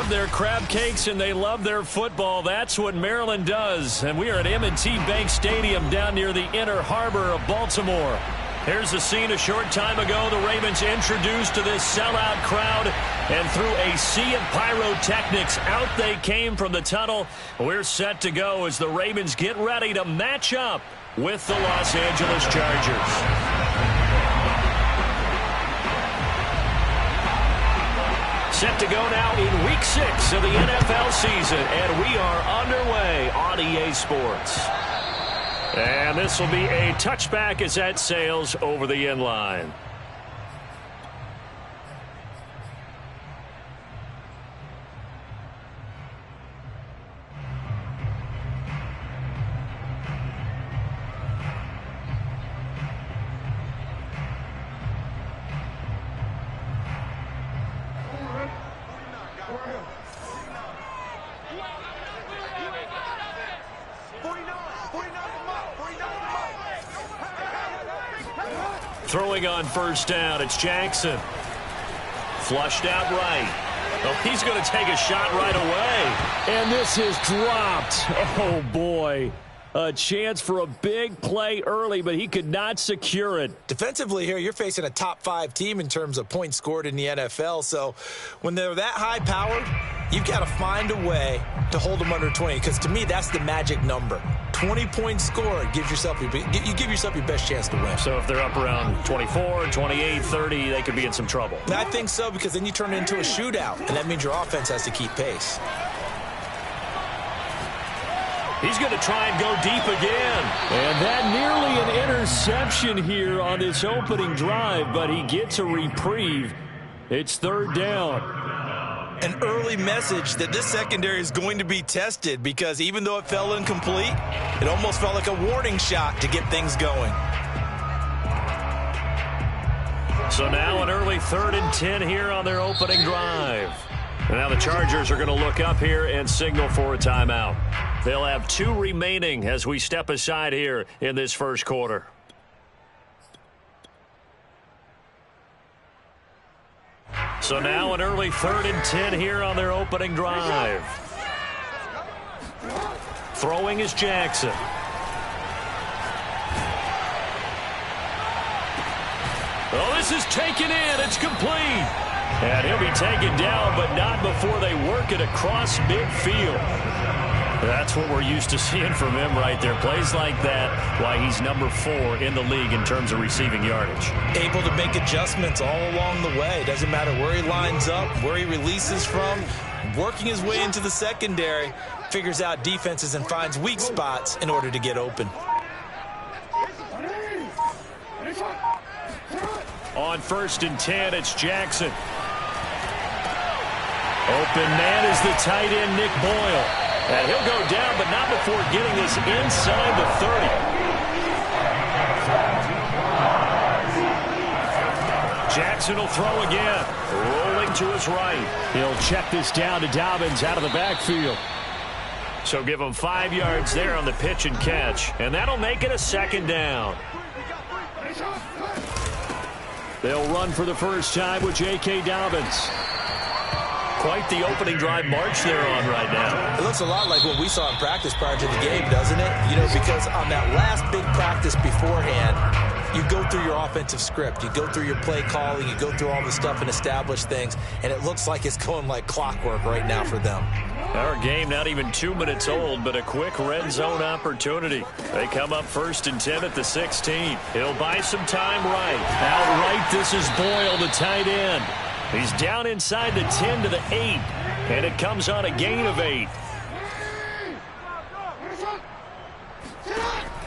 love their crab cakes and they love their football. That's what Maryland does. And we are at M&T Bank Stadium down near the Inner Harbor of Baltimore. Here's the scene a short time ago. The Ravens introduced to this sellout crowd, and through a sea of pyrotechnics, out they came from the tunnel. We're set to go as the Ravens get ready to match up with the Los Angeles Chargers. Set to go now in Week 6 of the NFL season, and we are underway on EA Sports. And this will be a touchback as that sails over the end line. Throwing on first down, it's Jackson. Flushed out right. Oh, he's going to take a shot right away. And this is dropped. Oh, boy. A chance for a big play early, but he could not secure it. Defensively here, you're facing a top-5 team in terms of points scored in the NFL. So when they're that high-powered, you've got to find a way to hold them under 20, because to me, that's the magic number. 20 points scored, you give yourself your best chance to win. So if they're up around 24, 28, 30, they could be in some trouble. I think so, because then you turn it into a shootout, and that means your offense has to keep pace. He's going to try and go deep again. And that nearly an interception here on this opening drive, but he gets a reprieve. It's third down. An early message that this secondary is going to be tested, because even though it fell incomplete, it almost felt like a warning shot to get things going. So now an early 3rd and 10 here on their opening drive. And now the Chargers are going to look up here and signal for a timeout. They'll have 2 remaining as we step aside here in this first quarter. So now an early 3rd and 10 here on their opening drive. Throwing is Jackson. Oh, this is taken in. It's complete. And he'll be taken down, but not before they work it across midfield. That's what we're used to seeing from him right there. Plays like that, why he's number 4 in the league in terms of receiving yardage. Able to make adjustments all along the way. Doesn't matter where he lines up, where he releases from. Working his way into the secondary, figures out defenses and finds weak spots in order to get open. On 1st and 10, it's Jackson. Open man is the tight end, Nick Boyle. And he'll go down, but not before getting this inside the 30. Jackson will throw again. Rolling to his right. He'll check this down to Dobbins out of the backfield. So give him 5 yards there on the pitch and catch. And that'll make it a 2nd down. They'll run for the first time with J.K. Dobbins. Quite the opening drive march they're on right now. It looks a lot like what we saw in practice prior to the game, doesn't it? You know, because on that last big practice beforehand, you go through your offensive script. You go through your play calling. You go through all the stuff and establish things. And it looks like it's going like clockwork right now for them. Our game not even 2 minutes old, but a quick red zone opportunity. They come up 1st and 10 at the 16. He'll buy some time right. Outright, this is Boyle, the tight end. He's down inside the 10 to the 8, and it comes on a gain of 8.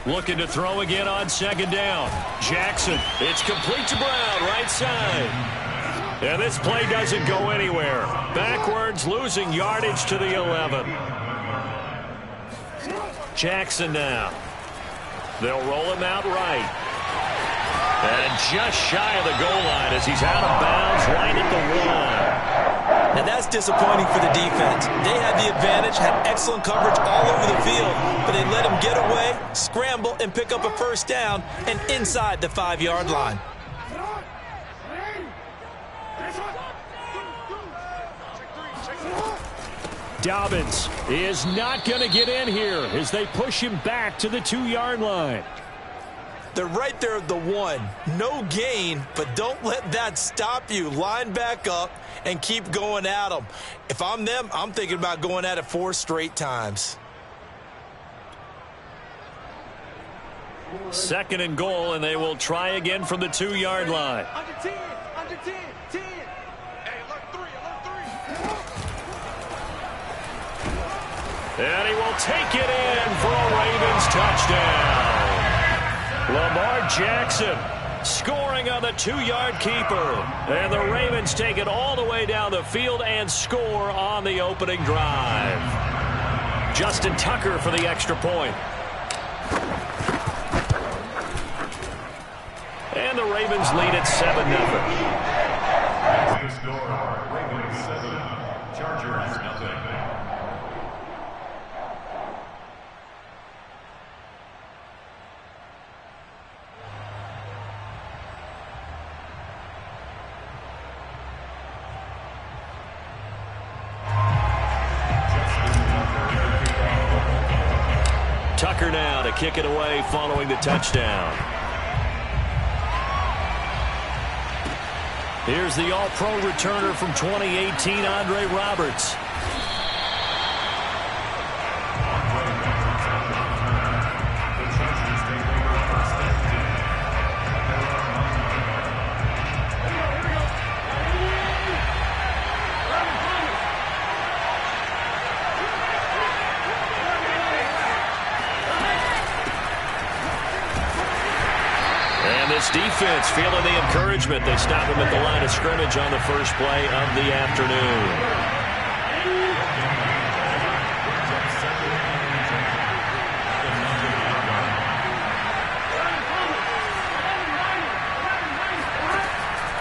Looking to throw again on 2nd down. Jackson, it's complete to Brown, right side. And this play doesn't go anywhere. Backwards, losing yardage to the 11. Jackson now. They'll roll him out right. And just shy of the goal line as he's out of bounds right at the 1. And that's disappointing for the defense. They had the advantage, had excellent coverage all over the field, but they let him get away, scramble, and pick up a first down and inside the 5-yard line. Dobbins is not going to get in here as they push him back to the 2-yard line. They're right there at the 1. No gain, but don't let that stop you. Line back up and keep going at them. If I'm them, I'm thinking about going at it 4 straight times. 2nd and goal, and they will try again from the 2-yard line. Under 10, under 10, 10. Hey, alert 3, alert 3. And he will take it in for a Ravens touchdown. Lamar Jackson scoring on the 2-yard keeper. And the Ravens take it all the way down the field and score on the opening drive. Justin Tucker for the extra point. And the Ravens lead at 7-0. Ravens 7, Chargers 0. Tucker now to kick it away following the touchdown. Here's the All-Pro returner from 2018, Andre Roberts. Defense feeling the encouragement. They stop him at the line of scrimmage on the first play of the afternoon.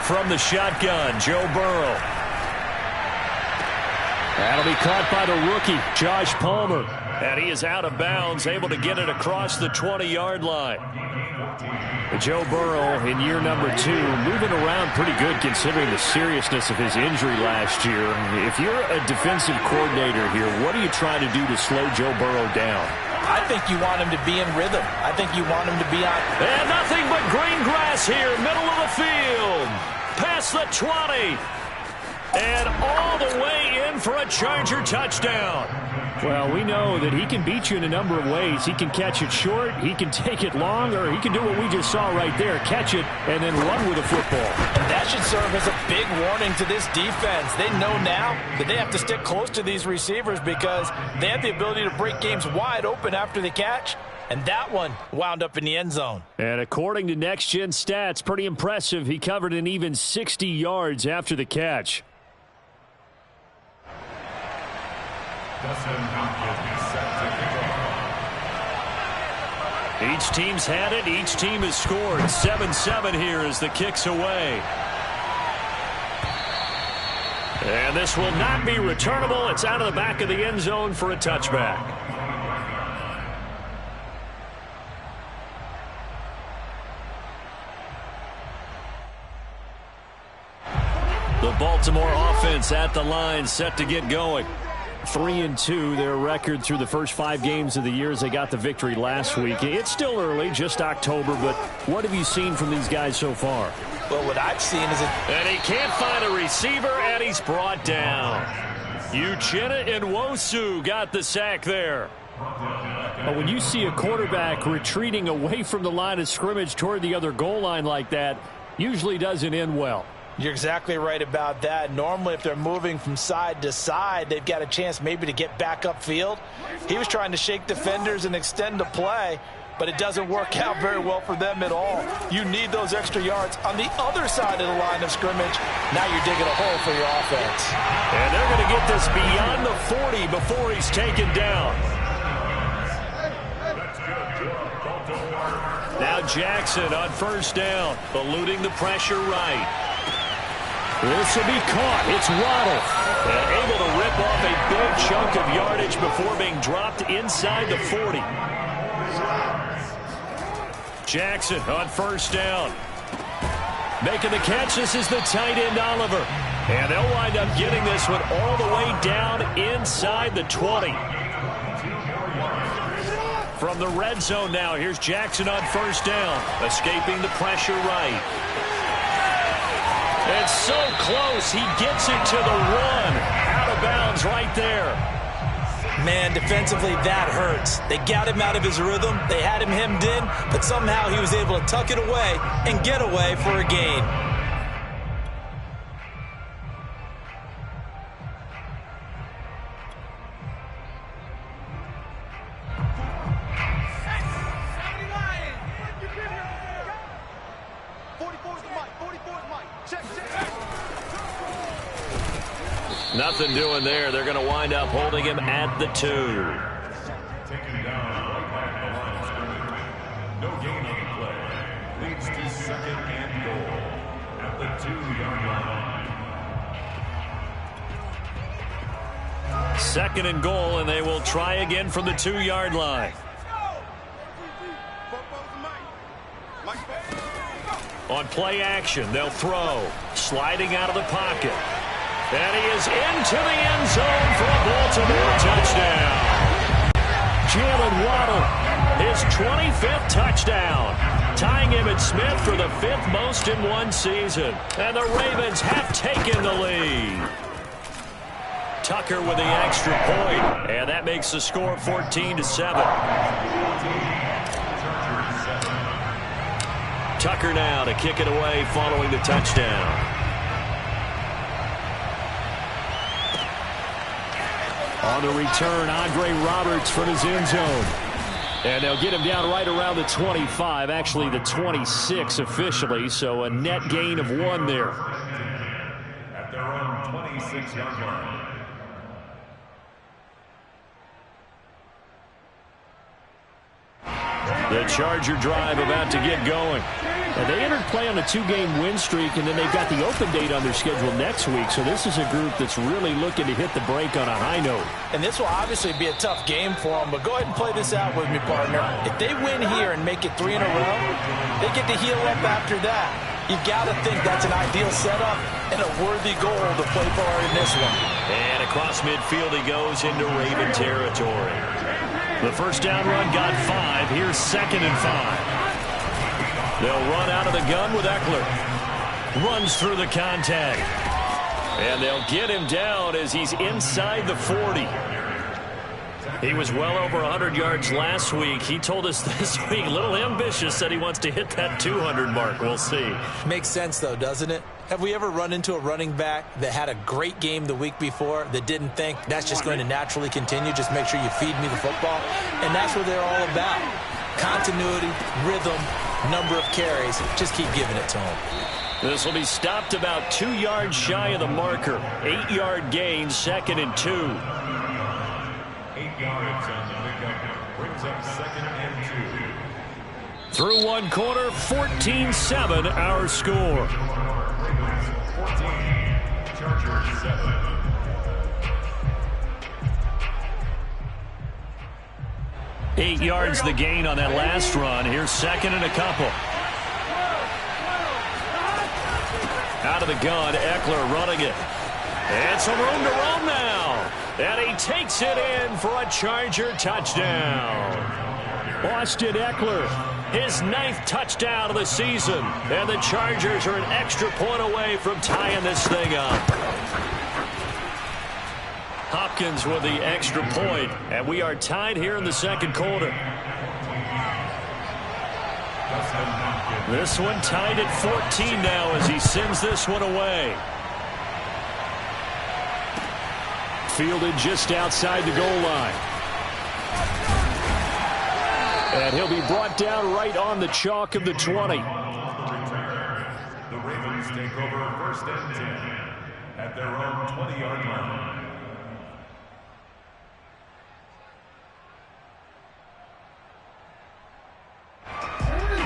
From the shotgun, Joe Burrow. That'll be caught by the rookie, Josh Palmer. And he is out of bounds, able to get it across the 20-yard line. Joe Burrow in year number 2, moving around pretty good considering the seriousness of his injury last year. If you're a defensive coordinator here, what are you trying to do to slow Joe Burrow down? I think you want him to be in rhythm. I think you want him to be on. And nothing but green grass here, middle of the field. Past the 20. And all the way in for a Charger touchdown. Well, we know that he can beat you in a number of ways. He can catch it short, he can take it long, or he can do what we just saw right there, catch it and then run with the football. And that should serve as a big warning to this defense. They know now that they have to stick close to these receivers because they have the ability to break games wide open after the catch. And that one wound up in the end zone. And according to Next Gen Stats, pretty impressive. He covered an even 60 yards after the catch. Each team's had it. Each team has scored. 7-7 here as the kick's away. And this will not be returnable. It's out of the back of the end zone for a touchback. The Baltimore offense at the line, set to get going. 3-2, their record through the first 5 games of the year as they got the victory last week. It's still early, just October, but what have you seen from these guys so far? Well, what I've seen is and he can't find a receiver, and he's brought down. Uchenna Nwosu got the sack there. But when you see a quarterback retreating away from the line of scrimmage toward the other goal line like that, usually doesn't end well. You're exactly right about that. Normally, if they're moving from side to side, they've got a chance maybe to get back upfield. He was trying to shake defenders and extend the play, but it doesn't work out very well for them at all. You need those extra yards on the other side of the line of scrimmage. Now you're digging a hole for your offense. And they're going to get this beyond the 40 before he's taken down. Now Jackson on first down, eluding the pressure right. This will be caught. It's Waddle. Able to rip off a big chunk of yardage before being dropped inside the 40. Jackson on first down. Making the catch. This is the tight end, Oliver. And they'll wind up getting this one all the way down inside the 20. From the red zone now, here's Jackson on first down, escaping the pressure right. It's so close, he gets it to the 1. Out of bounds right there. Man, defensively, that hurts. They got him out of his rhythm. They had him hemmed in, but somehow he was able to tuck it away and get away for a gain. Nothing doing there. They're going to wind up holding him at the 2. Taken down right by the line of scrimmage. No gain on the play. Leads to second and goal at the 2-yard line. Second and goal, and they will try again from the 2-yard line. On play action, they'll throw. Sliding out of the pocket. And he is into the end zone for a Baltimore touchdown. Jalen Waddle, his 25th touchdown, tying Emmitt Smith for the 5th most in one season. And the Ravens have taken the lead. Tucker with the extra point, and that makes the score 14-7. Tucker now to kick it away following the touchdown. On the return, Andre Roberts from his end zone. And they'll get him down right around the 25, actually the 26 officially, so a net gain of 1 there. At their own 26-yard line. The Charger drive about to get going. And they entered play on a 2-game win streak, and then they've got the open date on their schedule next week. So this is a group that's really looking to hit the break on a high note. And this will obviously be a tough game for them, but go ahead and play this out with me, partner. If they win here and make it 3 in a row, they get to heal up after that. You've got to think that's an ideal setup and a worthy goal to play for in this one. And across midfield he goes into Raven territory. The first down run got 5. Here's 2nd and 5. They'll run out of the gun with Eckler. Runs through the contact. And they'll get him down as he's inside the 40. He was well over 100 yards last week. He told us this week, a little ambitious, said he wants to hit that 200 mark. We'll see. Makes sense, though, doesn't it? Have we ever run into a running back that had a great game the week before that didn't think that's just going to naturally continue? Just make sure you feed me the football. And that's what they're all about. Continuity, rhythm, number of carries. Just keep giving it to him. This will be stopped about 2 yards shy of the marker. 8-yard gain, 2nd and 2. 8 yards on the pickup. Brings up 2nd and 2. Through one quarter, 14-7 our score. Ravens 14. Chargers 7. Eight yards the gain on that last run. Here's 2nd and a couple. Out of the gun, Eckler running it. And some room to roam now. And he takes it in for a Charger touchdown. Austin Eckler, his 9th touchdown of the season. And the Chargers are an extra point away from tying this thing up. Hopkins with the extra point, and we are tied here in the second quarter. This one tied at 14 now as he sends this one away. Fielded just outside the goal line. And he'll be brought down right on the chalk of the 20. The Ravens take over 1st and 10 at their own 20-yard line.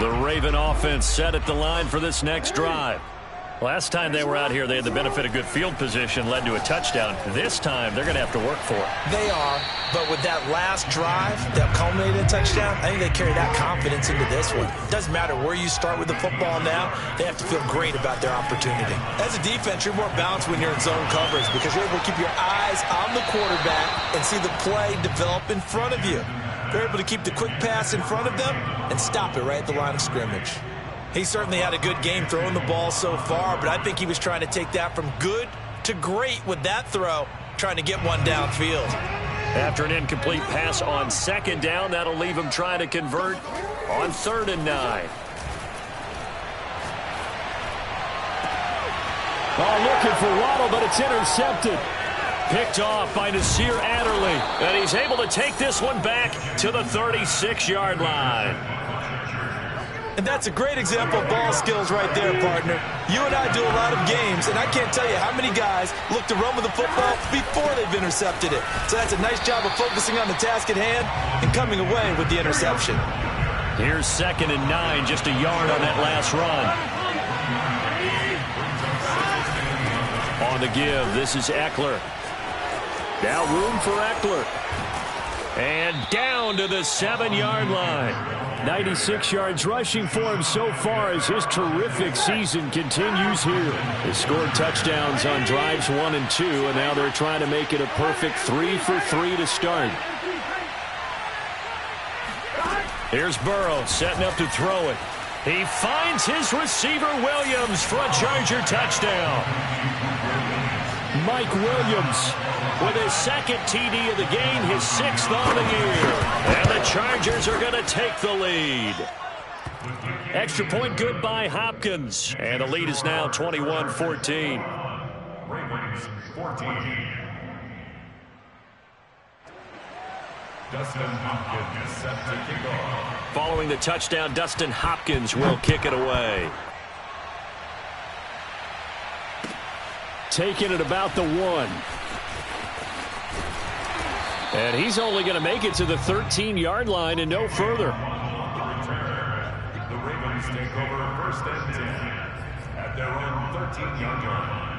The Raven offense set at the line for this next drive. Last time they were out here, they had the benefit of good field position, led to a touchdown. This time, they're going to have to work for it. They are, but with that last drive that culminated in a touchdown, I think they carry that confidence into this one. It doesn't matter where you start with the football now, they have to feel great about their opportunity. As a defense, you're more balanced when you're in zone coverage because you're able to keep your eyes on the quarterback and see the play develop in front of you. They're able to keep the quick pass in front of them and stop it right at the line of scrimmage. He certainly had a good game throwing the ball so far, but I think he was trying to take that from good to great with that throw, trying to get one downfield. After an incomplete pass on second down, that'll leave him trying to convert on 3rd and 9. Oh, looking for Waddle, but it's intercepted. Picked off by Nasir Adderley, and he's able to take this one back to the 36-yard line. And that's a great example of ball skills right there, partner. You and I do a lot of games, and I can't tell you how many guys look to run with the football before they've intercepted it. So that's a nice job of focusing on the task at hand and coming away with the interception. Here's 2nd and 9, just a yard on that last run. On the give, this is Eckler. Now room for Eckler. And down to the 7-yard line. 96 yards rushing for him so far as his terrific season continues here. They scored touchdowns on drives 1 and 2, and now they're trying to make it a perfect 3 for 3 to start. Here's Burrow setting up to throw it. He finds his receiver Williams for a Charger touchdown. Mike Williams with his 2nd TD of the game, his 6th on the year. And the Chargers are going to take the lead. Extra point good by Hopkins. And the lead is now 21-14. Ravens 14. Dustin Hopkins set to kick off. Following the touchdown, Dustin Hopkins will kick it away. Taking it about the 1. And he's only going to make it to the 13-yard line and no further. The Ravens take over 1st and 10 at their own 13-yard line.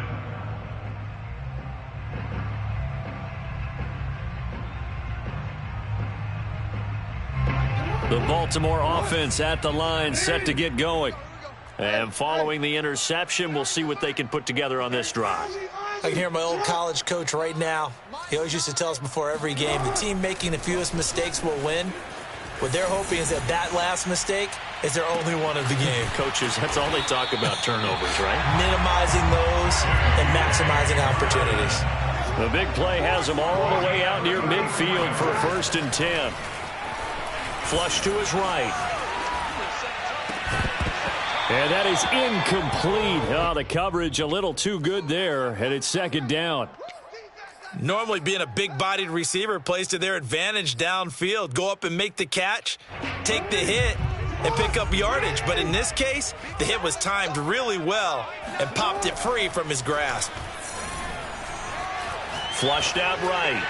The Baltimore offense at the line, set to get going. And following the interception, we'll see what they can put together on this drive. I can hear my old college coach right now. He always used to tell us before every game, the team making the fewest mistakes will win. What they're hoping is that that last mistake is their only one of the game. Coaches, that's all they talk about, turnovers, right? Minimizing those and maximizing opportunities. The big play has them all the way out near midfield for 1st and 10. Flush to his right. And that is incomplete. Oh, the coverage a little too good there, and it's 2nd down. Normally being a big-bodied receiver plays to their advantage downfield. Go up and make the catch, take the hit, and pick up yardage. But in this case, the hit was timed really well and popped it free from his grasp. Flushed out right.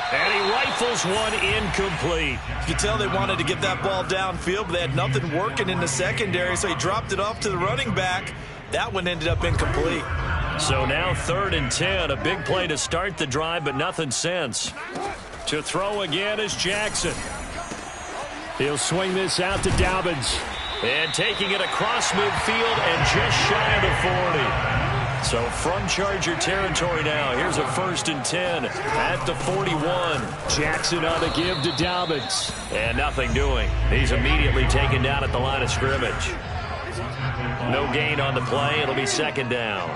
And he rifles one incomplete. You can tell they wanted to get that ball downfield, but they had nothing working in the secondary, so he dropped it off to the running back. That one ended up incomplete. So now 3rd and 10, a big play to start the drive, but nothing since. To throw again is Jackson. He'll swing this out to Dobbins. And taking it across midfield and just shy of the 40. So from Charger territory now, here's a 1st and 10 at the 41. Jackson on the give to Dobbins. And nothing doing. He's immediately taken down at the line of scrimmage. No gain on the play. It'll be 2nd down.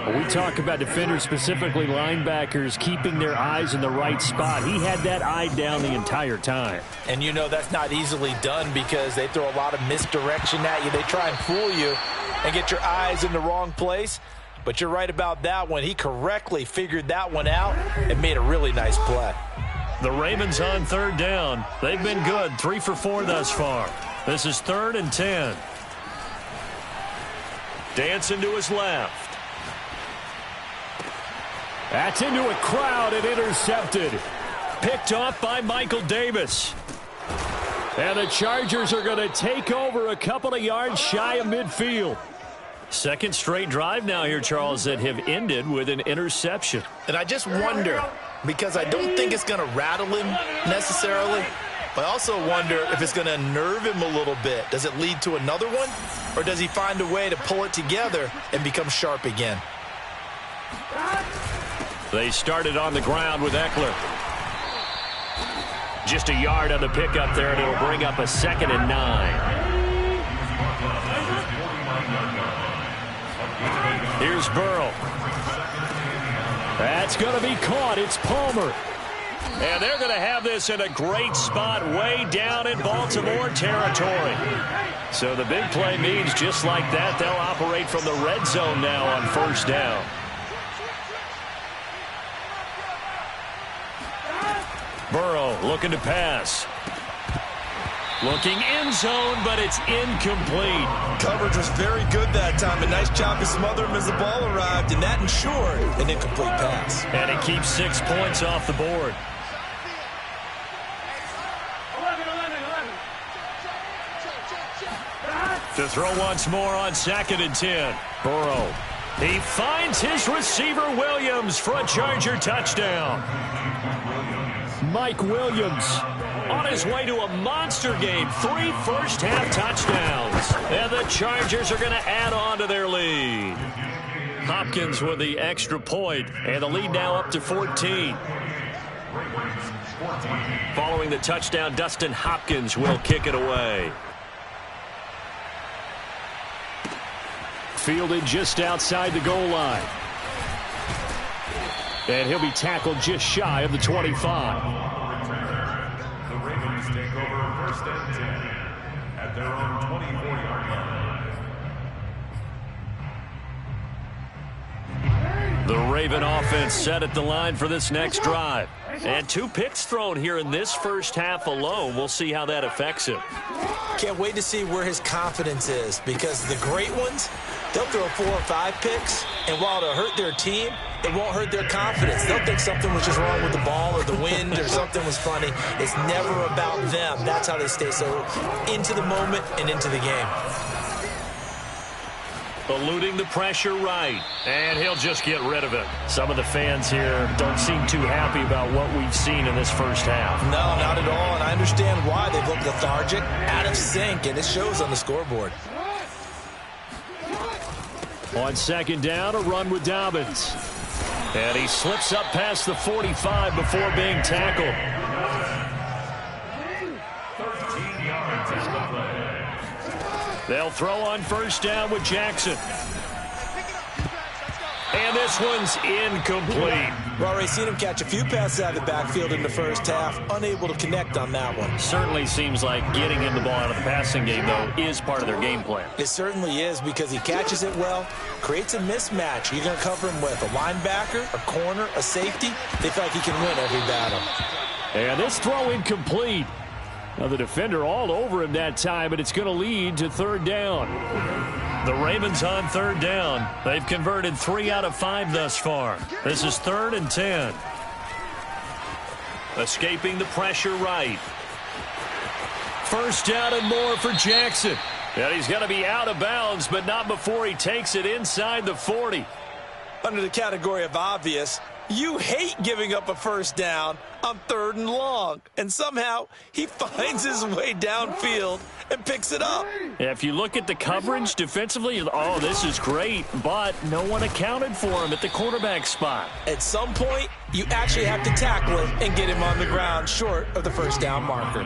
When we talk about defenders, specifically linebackers, keeping their eyes in the right spot. He had that eye down the entire time. And you know that's not easily done because they throw a lot of misdirection at you. They try and fool you and get your eyes in the wrong place. But you're right about that one. He correctly figured that one out and made a really nice play. The Ravens on 3rd down. They've been good, 3 for 4 thus far. This is 3rd and 10. Dancing to his left. That's into a crowd and intercepted. Picked off by Michael Davis. And the Chargers are going to take over a couple of yards shy of midfield. Second straight drive now here, Charles, that have ended with an interception. And I just wonder, because I don't think it's going to rattle him necessarily, but I also wonder if it's going to nerve him a little bit. Does it lead to another one? Or does he find a way to pull it together and become sharp again? They started on the ground with Eckler. Just a yard on the pickup there, and it'll bring up a 2nd and 9. Here's Burrow. That's going to be caught. It's Palmer. And they're going to have this in a great spot way down in Baltimore territory. So the big play means just like that, they'll operate from the red zone now on first down. Burrow looking to pass. Looking end zone, but it's incomplete. Coverage was very good that time. A nice job to smother him as the ball arrived, and that ensured an incomplete pass. And it keeps 6 points off the board. To throw once more on 2nd and 10. Burrow. He finds his receiver Williams for a Charger touchdown. Mike Williams on his way to a monster game. 3 first-half touchdowns. And the Chargers are going to add on to their lead. Hopkins with the extra point, and the lead now up to 14. Following the touchdown, Dustin Hopkins will kick it away. Fielded just outside the goal line. And he'll be tackled just shy of the 25. The Ravens take over 1st and 10 at their own 24-yard line. The Raven offense set at the line for this next drive. And 2 picks thrown here in this first half alone. We'll see how that affects him. Can't wait to see where his confidence is, because the great ones, they'll throw 4 or 5 picks, and while it'll hurt their team, it won't hurt their confidence. They'll think something was just wrong with the ball or the wind or something was funny. It's never about them. That's how they stay so into the moment and into the game. Eluding the pressure right, and he'll just get rid of it. Some of the fans here don't seem too happy about what we've seen in this first half. No, not at all, and I understand why. They've looked lethargic, out of sync, and it shows on the scoreboard. On 2nd down, a run with Dobbins. And he slips up past the 45 before being tackled. 13 yards is the play. They'll throw on 1st down with Jackson. And this one's incomplete. We've already seen him catch a few passes out of the backfield in the first half, unable to connect on that one. Certainly seems like getting him the ball out of the passing game, though, is part of their game plan. It certainly is, because he catches it well, creates a mismatch. You're going to cover him with a linebacker, a corner, a safety. They feel like he can win every battle. And this throw incomplete. Now the defender all over him that time, but it's going to lead to 3rd down. The Ravens on 3rd down. They've converted 3 out of 5 thus far. This is 3rd and 10. Escaping the pressure right. 1st down and more for Jackson. And he's going to be out of bounds, but not before he takes it inside the 40. Under the category of obvious, you hate giving up a 1st down on 3rd and long. And somehow he finds his way downfield and picks it up. If you look at the coverage defensively, oh, this is great, but no one accounted for him at the quarterback spot. At some point, you actually have to tackle him and get him on the ground short of the 1st down marker.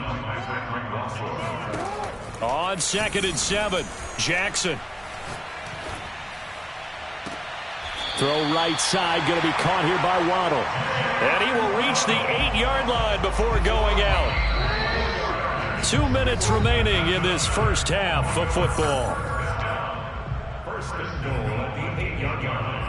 On 2nd and 7, Jackson. Throw right side, going to be caught here by Waddle. And he will reach the 8-yard line before going out. 2 minutes remaining in this first half of football. 1st and goal at the 8-yard line.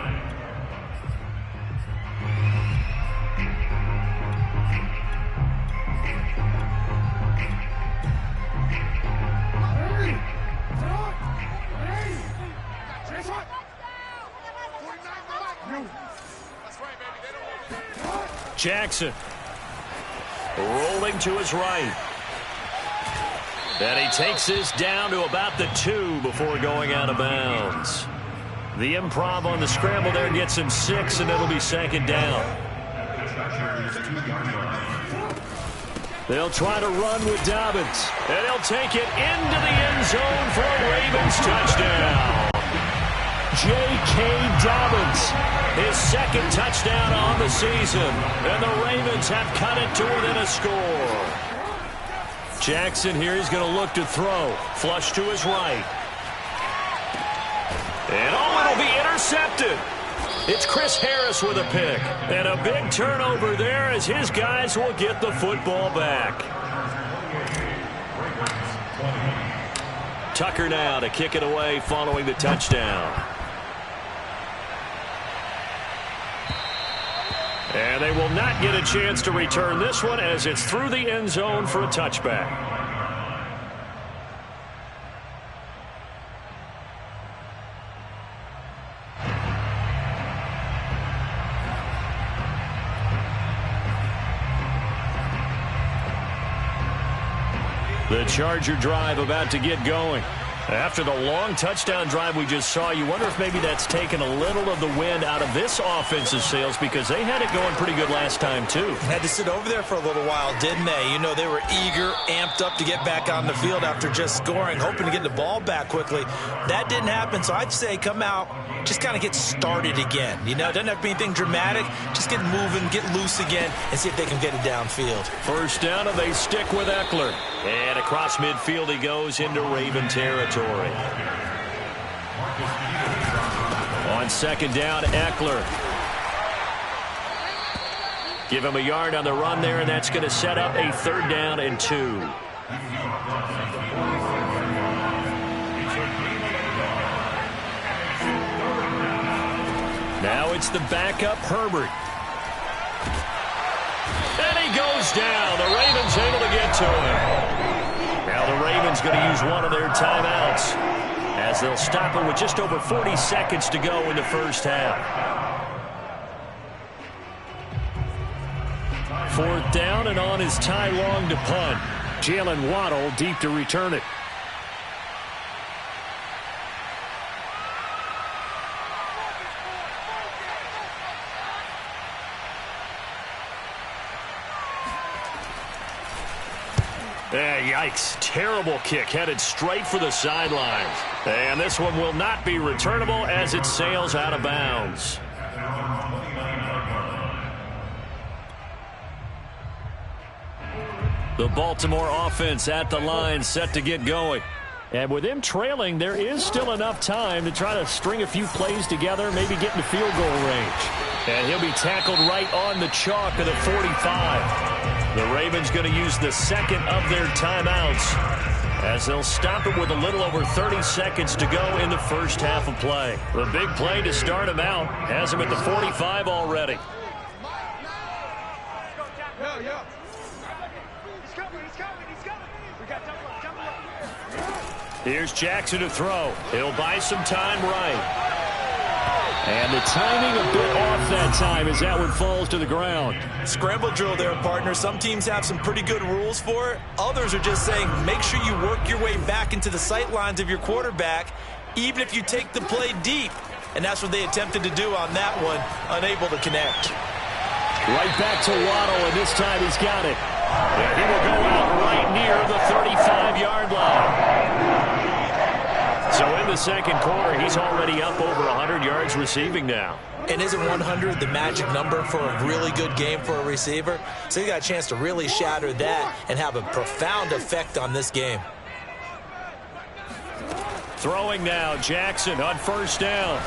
Jackson rolling to his right. And he takes this down to about the 2 before going out of bounds. The improv on the scramble there gets him 6, and it'll be second down. They'll try to run with Dobbins, and he'll take it into the end zone for a Ravens touchdown. J.K. Dobbins, his second touchdown on the season, and the Ravens have cut it to within a score. Jackson here, he's going to look to throw. Flush to his right. And it'll be intercepted. It's Chris Harris with a pick. And a big turnover there as his guys will get the football back. Tucker now to kick it away following the touchdown. And they will not get a chance to return this one as it's through the end zone for a touchback. The Charger drive about to get going. After the long touchdown drive we just saw, you wonder if maybe that's taken a little of the wind out of this offensive sails because they had it going pretty good last time, too. Had to sit over there for a little while, didn't they? You know, they were eager, amped up to get back on the field after just scoring, hoping to get the ball back quickly. That didn't happen, so I'd say come out, just kind of get started again. You know, it doesn't have to be anything dramatic. Just get moving, get loose again, and see if they can get it downfield. First down, and they stick with Eckler. And across midfield he goes into Raven territory. On second down, Eckler. Give him a yard on the run there, and that's going to set up a 3rd down and 2. Now it's the backup, Herbert. And he goes down. The Ravens able to get to him. Now the Ravens going to use one of their timeouts as they'll stop it with just over 40 seconds to go in the first half. 4th down, and on is Ty Long to punt. Jalen Waddle deep to return it. Yikes. Terrible kick headed straight for the sidelines. And this one will not be returnable as it sails out of bounds. The Baltimore offense at the line set to get going. And with them trailing, there is still enough time to try to string a few plays together, maybe get into field goal range. And he'll be tackled right on the chalk of the 45. The Ravens going to use the second of their timeouts as they'll stop it with a little over 30 seconds to go in the first half of play. The big play to start him out has him at the 45 already. Yo. He's coming. We got double up. Here's Jackson to throw. He'll buy some time right. And the timing a bit off that time as that one falls to the ground. Scramble drill there, partner. Some teams have some pretty good rules for it. Others are just saying make sure you work your way back into the sight lines of your quarterback, even if you take the play deep. And that's what they attempted to do on that one, unable to connect. Right back to Waddle, and this time he's got it. And he will go out right near the 35-yard line. So in the second quarter, he's already up over 100 yards receiving now. And isn't 100 the magic number for a really good game for a receiver? So he got a chance to really shatter that and have a profound effect on this game. Throwing now, Jackson on first down.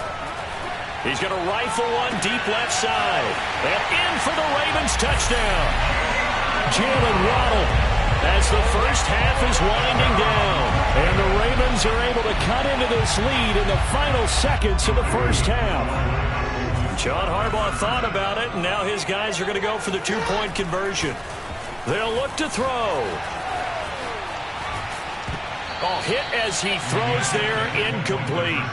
He's going to rifle one deep left side. And in for the Ravens touchdown. Jalen Waddle as the first half is winding down. And the Ravens are able to cut into this lead in the final seconds of the first half. John Harbaugh thought about it, and now his guys are going to go for the two-point conversion. They'll look to throw. Hit as he throws there, incomplete.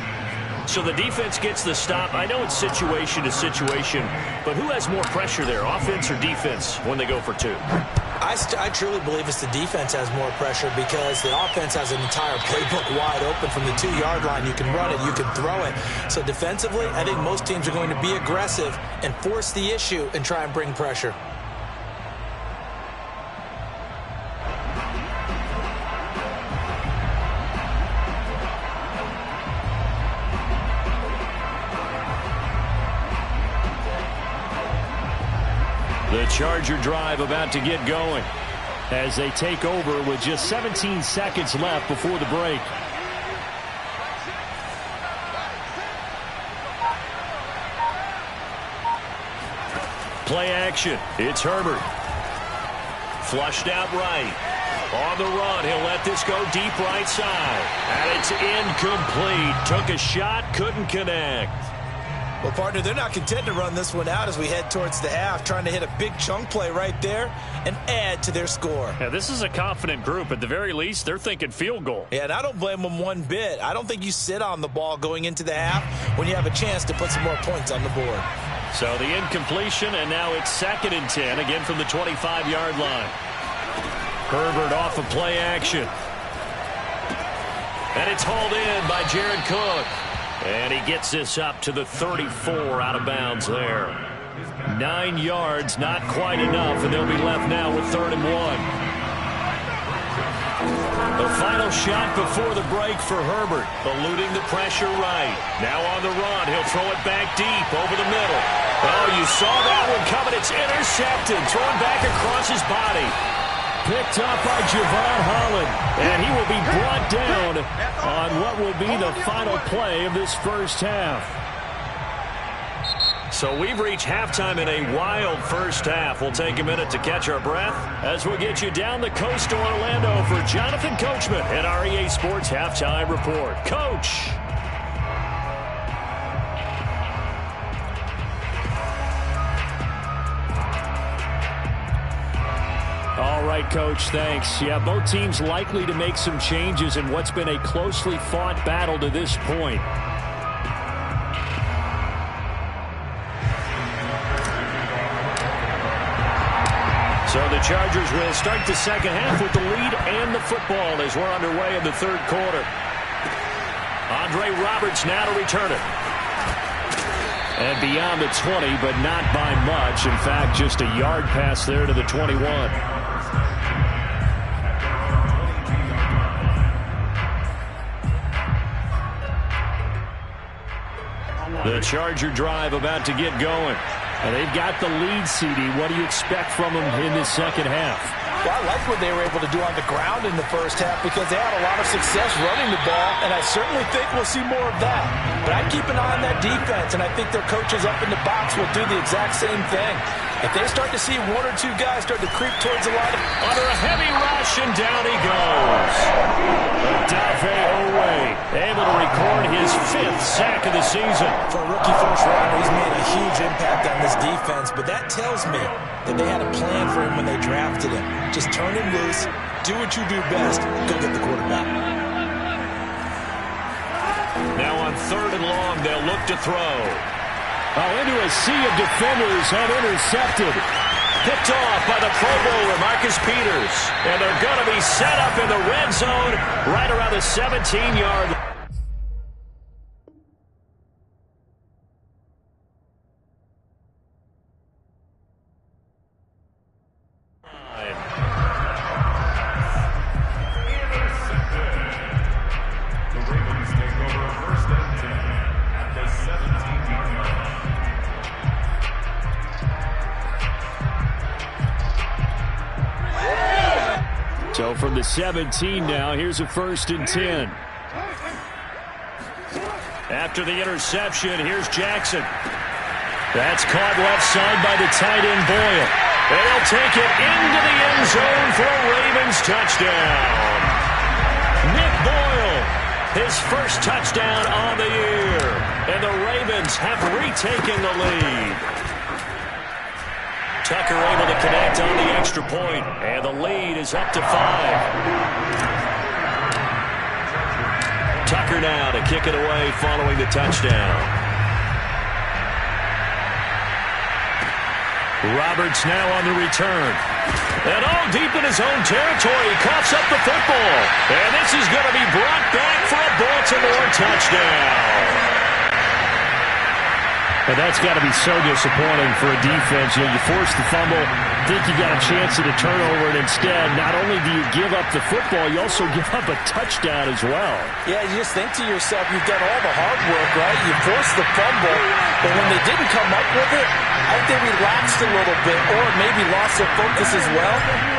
So the defense gets the stop. I know it's situation to situation, but who has more pressure there, offense or defense, when they go for two? I truly believe it's the defense has more pressure because the offense has an entire playbook wide open from the 2-yard line. You can run it, you can throw it. So defensively, I think most teams are going to be aggressive and force the issue and try and bring pressure. The Charger drive about to get going as they take over with just 17 seconds left before the break. Play action. It's Herbert. Flushed out right. On the run, he'll let this go deep right side. And it's incomplete. Took a shot, couldn't connect. Well, partner, they're not content to run this one out as we head towards the half, trying to hit a big chunk play right there and add to their score. Yeah, this is a confident group. At the very least, they're thinking field goal. Yeah, and I don't blame them one bit. I don't think you sit on the ball going into the half when you have a chance to put some more points on the board. So the incompletion, and now it's 2nd and 10, again from the 25-yard line. Herbert off of play action. And it's hauled in by Jared Cook. And he gets this up to the 34 out of bounds there. 9 yards, not quite enough, and they'll be left now with 3rd and 1. The final shot before the break for Herbert, eluding the pressure right. Now on the run, he'll throw it back deep over the middle. Oh, you saw that one coming. It's intercepted, thrown back across his body. Picked up by Javon Holland, and he will be brought down on what will be the final play of this first half. So we've reached halftime in a wild first half. We'll take a minute to catch our breath as we'll get you down the coast to Orlando for Jonathan Coachman at our EA Sports Halftime Report. Coach. All right, Coach, thanks. Yeah, both teams likely to make some changes in what's been a closely fought battle to this point. So the Chargers will start the second half with the lead and the football as we're underway in the 3rd quarter. Andre Roberts now to return it. And beyond the 20, but not by much. In fact, just a yard pass there to the 21. The Charger drive about to get going. And they've got the lead, CD. What do you expect from them in the second half? Well, I like what they were able to do on the ground in the first half because they had a lot of success running the ball, and I certainly think we'll see more of that. But I keep an eye on that defense, and I think their coaches up in the box will do the exact same thing. If they start to see 1 or 2 guys start to creep towards the line, under a heavy rush, and down he goes. Odafe Oweh able to record his 5th sack of the season. For a rookie first rounder, he's made a huge impact on this defense, but that tells me that they had a plan for him when they drafted him. Just turn him loose, do what you do best, go get the quarterback. Now on 3rd and long, they'll look to throw. Into a sea of defenders and intercepted. Picked off by the Pro Bowler, Marcus Peters. And they're going to be set up in the red zone right around the 17-yard line. So from the 17 now, here's a 1st and 10. After the interception, here's Jackson. That's caught left side by the tight end Boyle. And he'll take it into the end zone for a Ravens touchdown. Nick Boyle, his first touchdown on the year. And the Ravens have retaken the lead. Tucker able to connect on the extra point, and the lead is up to 5. Tucker now to kick it away following the touchdown. Roberts now on the return. And all deep in his own territory, he coughs up the football. And this is going to be brought back for a Baltimore touchdown. And that's got to be so disappointing for a defense. You know, you force the fumble, think you got a chance at a turnover, and instead, not only do you give up the football, you also give up a touchdown as well. Yeah, you just think to yourself, you've done all the hard work, right? You forced the fumble, but when they didn't come up with it, I think they relaxed a little bit, or maybe lost their focus as well,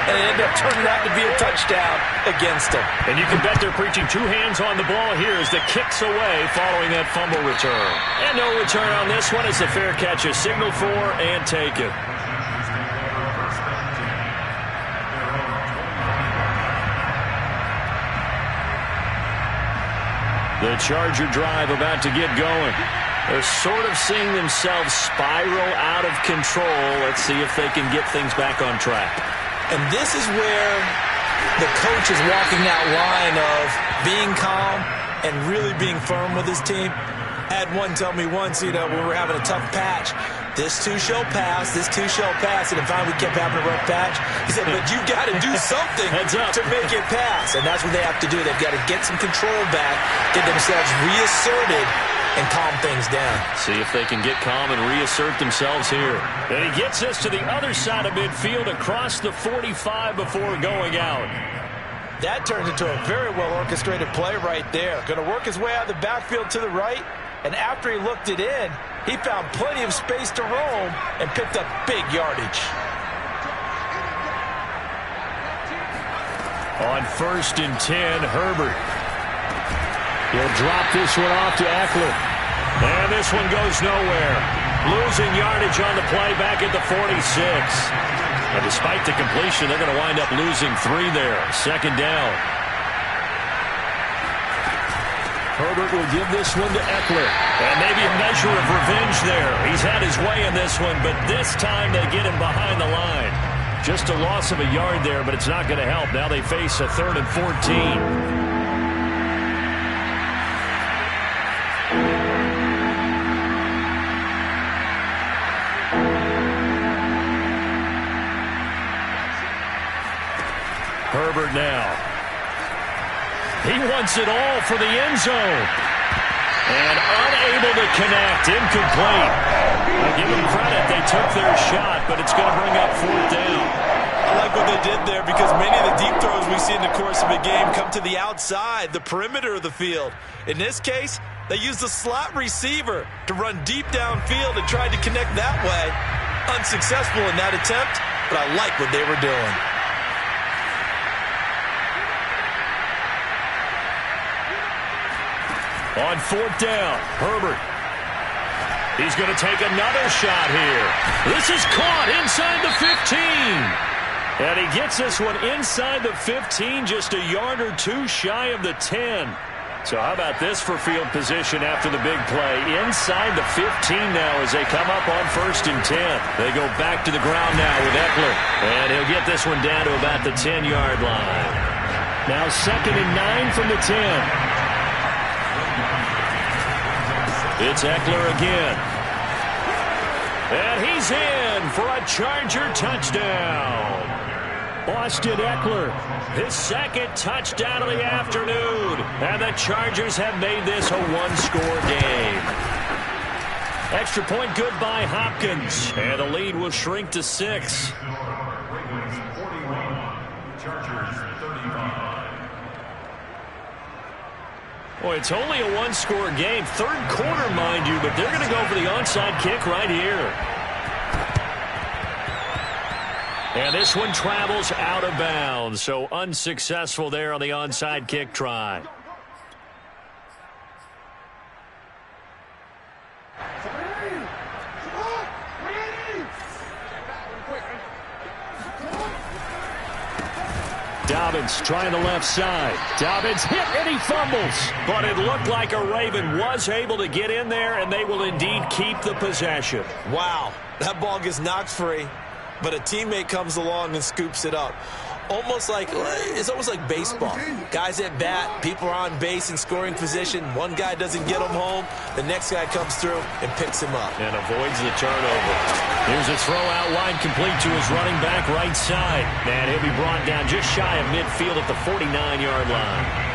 and it ended up turning out to be a touchdown against them. And you can bet they're preaching two hands on the ball here as the kick's away following that fumble return. And no return on this one. Is the fair catch is signaled for and taken. The Charger drive about to get going. They're sort of seeing themselves spiral out of control. Let's see if they can get things back on track. And this is where the coach is walking that line of being calm and really being firm with his team. I had one tell me once, you know, when we were having a tough patch, this too shall pass, this too shall pass, and then finally we kept having a rough patch. He said, but you got to do something to make it pass, and that's what they have to do. They've got to get some control back, get themselves reasserted, and calm things down. See if they can get calm and reassert themselves here. And he gets us to the other side of midfield across the 45 before going out. That turns into a very well-orchestrated play right there. Going to work his way out of the backfield to the right. And after he looked it in, he found plenty of space to roam and picked up big yardage. On 1st and 10, Herbert. He'll drop this one off to Eckler. And this one goes nowhere. Losing yardage on the play back at the 46. And despite the completion, they're going to wind up losing 3 there. 2nd down. Herbert will give this one to Eckler. And maybe a measure of revenge there. He's had his way in this one, but this time they get him behind the line. Just a loss of a yard there, but it's not going to help. Now they face a 3rd and 14. Herbert now. He wants it all for the end zone. And unable to connect. Incomplete. I give them credit. They took their shot, but it's going to bring up 4th down. I like what they did there because many of the deep throws we see in the course of a game come to the outside, the perimeter of the field. In this case, they used the slot receiver to run deep downfield and tried to connect that way. Unsuccessful in that attempt, but I like what they were doing. On 4th down, Herbert. He's going to take another shot here. This is caught inside the 15. And he gets this one inside the 15, just a yard or 2 shy of the 10. So how about this for field position after the big play? Inside the 15 now as they come up on 1st and 10. They go back to the ground now with Eckler. And he'll get this one down to about the 10-yard line. Now 2nd and 9 from the 10. It's Eckler again. And he's in for a Charger touchdown. Austin Eckler, his 2nd touchdown of the afternoon. And the Chargers have made this a 1-score game. Extra point good by Hopkins. And the lead will shrink to 6. Ravens 41, Chargers 35. Boy, it's only a 1-score game. 3rd quarter, mind you, but they're going to go for the onside kick right here. And this one travels out of bounds, so unsuccessful there on the onside kick try. Dobbins trying the left side. Dobbins hit and he fumbles. But it looked like a Raven was able to get in there, and they will indeed keep the possession. Wow, that ball gets knocked free, but a teammate comes along and scoops it up. It's almost like baseball. Guys at bat, people are on base in scoring position. One guy doesn't get them home. The next guy comes through and picks him up. And avoids the turnover. Here's a throw out wide, complete to his running back right side. And he'll be brought down just shy of midfield at the 49-yard line.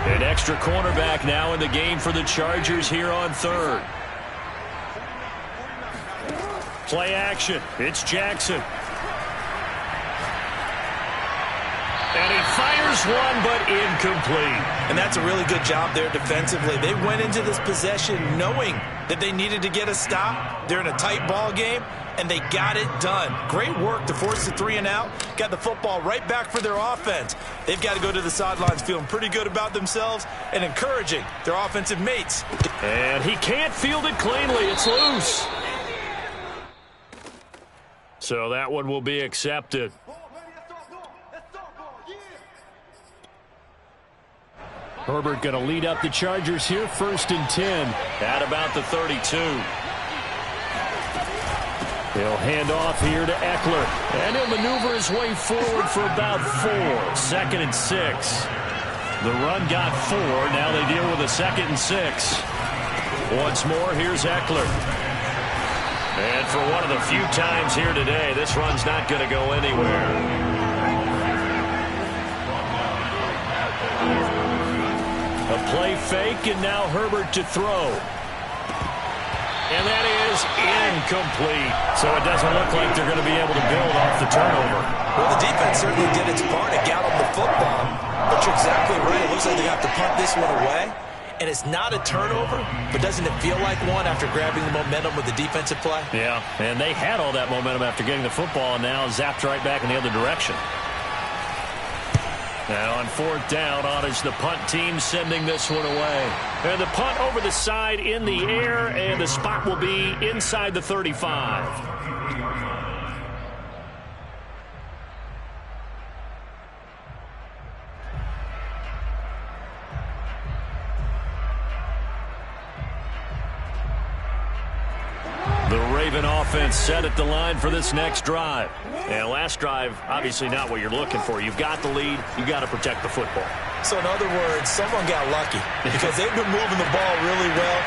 An extra cornerback now in the game for the Chargers here on third. Play action. It's Jackson. And he fires one, but incomplete. And that's a really good job there defensively. They went into this possession knowing that they needed to get a stop. They're in a tight ball game, and they got it done. Great work to force the 3 and out. Got the football right back for their offense. They've got to go to the sidelines feeling pretty good about themselves and encouraging their offensive mates. And he can't field it cleanly. It's loose. So that one will be accepted. Herbert going to lead up the Chargers here, 1st and 10 at about the 32. He'll hand off here to Eckler, and he'll maneuver his way forward for about 4. 2nd and 6. The run got 4. Now they deal with a 2nd and 6. Once more, here's Eckler. And for one of the few times here today, this run's not going to go anywhere. A play fake, and now Herbert to throw. And that is incomplete. So it doesn't look like they're going to be able to build off the turnover. Well, the defense certainly did its part. It got them the football. But you're exactly right. It looks like they have to punt this one away. And it's not a turnover, but doesn't it feel like one after grabbing the momentum with the defensive play? Yeah, and they had all that momentum after getting the football, and now zapped right back in the other direction. Now on 4th down, on is the punt team sending this one away. And the punt over the side in the air, and the spot will be inside the 35. The Raven offense set at the line for this next drive. And last drive, obviously not what you're looking for. You've got the lead. You've got to protect the football. So in other words, someone got lucky because they've been moving the ball really well.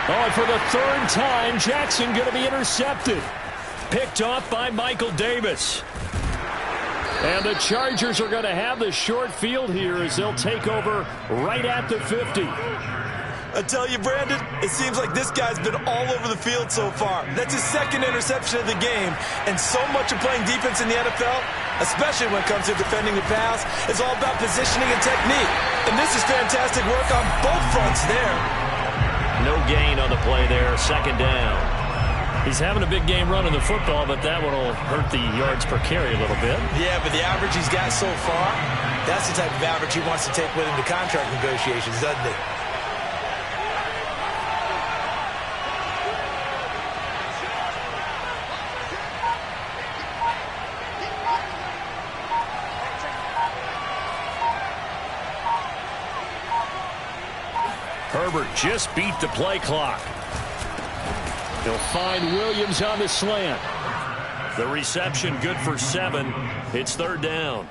And for the 3rd time, Jackson going to be intercepted. Picked off by Michael Davis. And the Chargers are going to have the short field here as they'll take over right at the 50. I tell you, Brandon, it seems like this guy's been all over the field so far. That's his 2nd interception of the game. And so much of playing defense in the NFL, especially when it comes to defending the pass, is all about positioning and technique. And this is fantastic work on both fronts there. No gain on the play there, 2nd down. He's having a big game running the football, but that one will hurt the yards per carry a little bit. Yeah, but the average he's got so far, that's the type of average he wants to take with him to contract negotiations, doesn't he? Herbert just beat the play clock. He'll find Williams on the slant. The reception good for 7. It's 3rd down.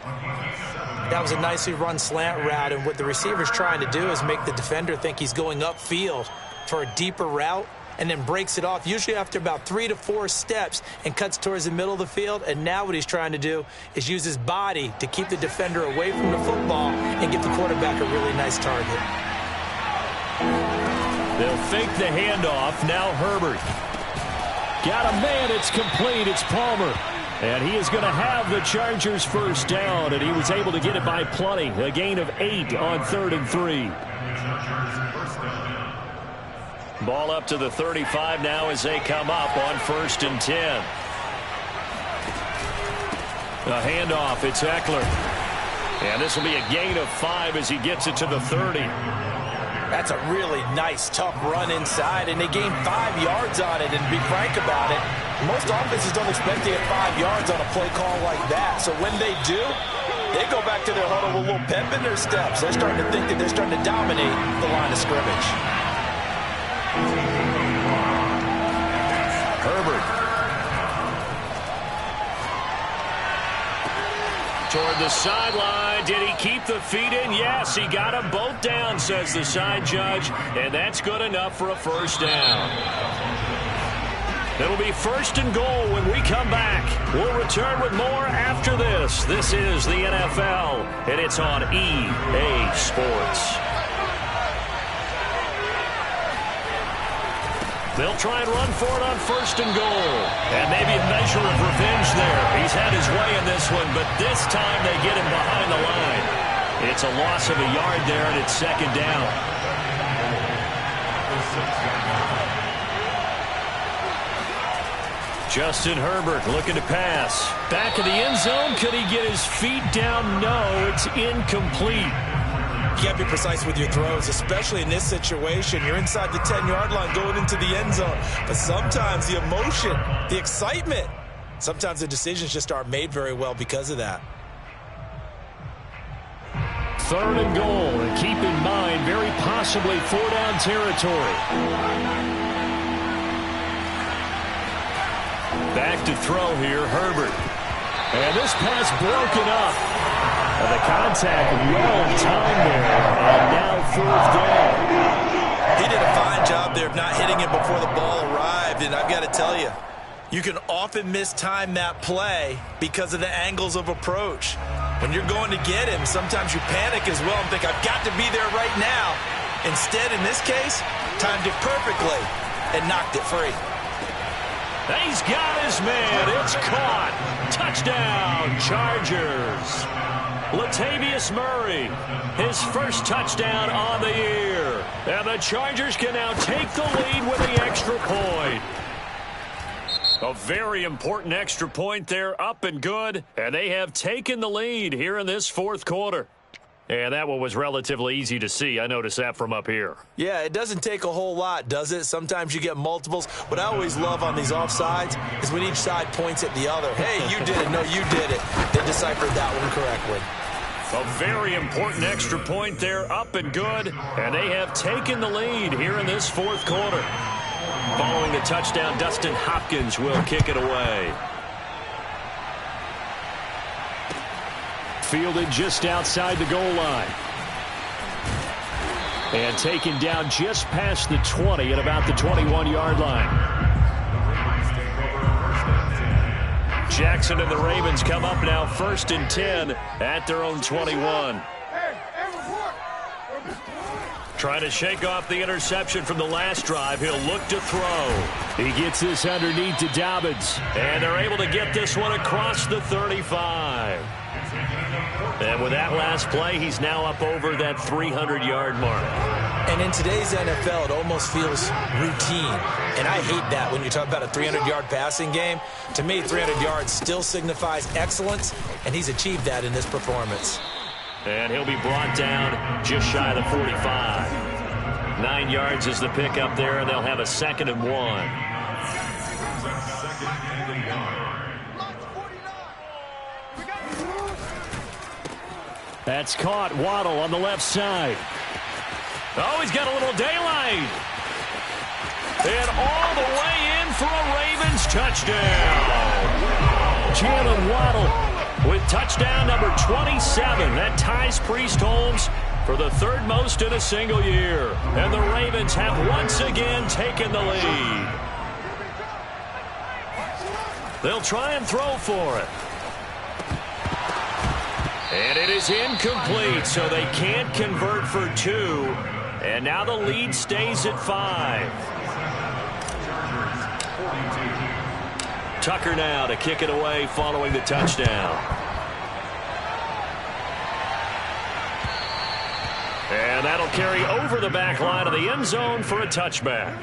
That was a nicely run slant route, and what the receiver's trying to do is make the defender think he's going upfield for a deeper route and then breaks it off, usually after about 3 to 4 steps, and cuts towards the middle of the field. And now what he's trying to do is use his body to keep the defender away from the football and give the quarterback a really nice target. They'll fake the handoff. Now Herbert. Got a man. It's complete. It's Palmer. And he is going to have the Chargers 1st down, and he was able to get it by plenty. A gain of 8 on 3rd and 3. Ball up to the 35 now as they come up on 1st and 10. A handoff. It's Eckler. And this will be a gain of 5 as he gets it to the 30. That's a really nice, tough run inside, and they gained 5 yards on it. And to be frank about it, most offenses don't expect to get 5 yards on a play call like that. So when they do, They go back to their huddle with a little pep in their steps. They're starting to think that they're starting to dominate the line of scrimmage. Herbert. Toward the sideline. Did he keep the feet in? Yes, he got them both down, says the side judge, and that's good enough for a first down. It'll be 1st and goal when we come back. We'll return with more after this. This is the NFL, and it's on EA Sports. They'll try and run for it on 1st and goal. And maybe a measure of revenge there. He's had his way in this one, but this time they get him behind the line. It's a loss of a yard there, and it's 2nd down. Justin Herbert looking to pass. Back of the end zone. Could he get his feet down? No, it's incomplete. You got to be precise with your throws, especially in this situation. You're inside the 10-yard line going into the end zone. But sometimes the emotion, the excitement, sometimes the decisions just aren't made very well because of that. 3rd and goal. And keep in mind, very possibly 4-down territory. Back to throw here, Herbert. And this pass broken up. And the contact well timed there, and now 4th down. He did a fine job there of not hitting it before the ball arrived, and I've got to tell you, you can often mistime that play because of the angles of approach. When you're going to get him, sometimes you panic as well and think, I've got to be there right now. Instead, in this case, timed it perfectly and knocked it free. He's got his man. It's caught. Touchdown, Chargers. Latavius Murray, his first touchdown on the year. And the Chargers can now take the lead with the extra point. A very important extra point there, up and good. And they have taken the lead here in this 4th quarter. And that one was relatively easy to see. I noticed that from up here. Yeah, it doesn't take a whole lot, does it? Sometimes you get multiples. What I always love on these offsides is when each side points at the other. Hey, you did it. No, you did it. They deciphered that one correctly. A very important extra point there, up and good. And they have taken the lead here in this 4th quarter. Following the touchdown, Dustin Hopkins will kick it away. Fielded just outside the goal line. And taken down just past the 20 at about the 21-yard line. Jackson and the Ravens come up now 1st and 10 at their own 21. Trying to shake off the interception from the last drive. He'll look to throw. He gets this underneath to Dobbins. And they're able to get this one across the 35. And with that last play, he's now up over that 300-yard mark. And in today's NFL, it almost feels routine. And I hate that when you talk about a 300-yard passing game. To me, 300 yards still signifies excellence, and he's achieved that in this performance. And he'll be brought down just shy of the 45. 9 yards is the pickup there, and they'll have a 2nd and 1. That's caught. Waddle on the left side. Oh, he's got a little daylight. And all the way in for a Ravens touchdown. Jalen Waddle with touchdown number 27. That ties Priest Holmes for the 3rd most in a single year. And the Ravens have once again taken the lead. They'll try and throw for it. And it is incomplete, so they can't convert for 2. And now the lead stays at 5. Tucker now to kick it away following the touchdown. And that'll carry over the back line of the end zone for a touchback.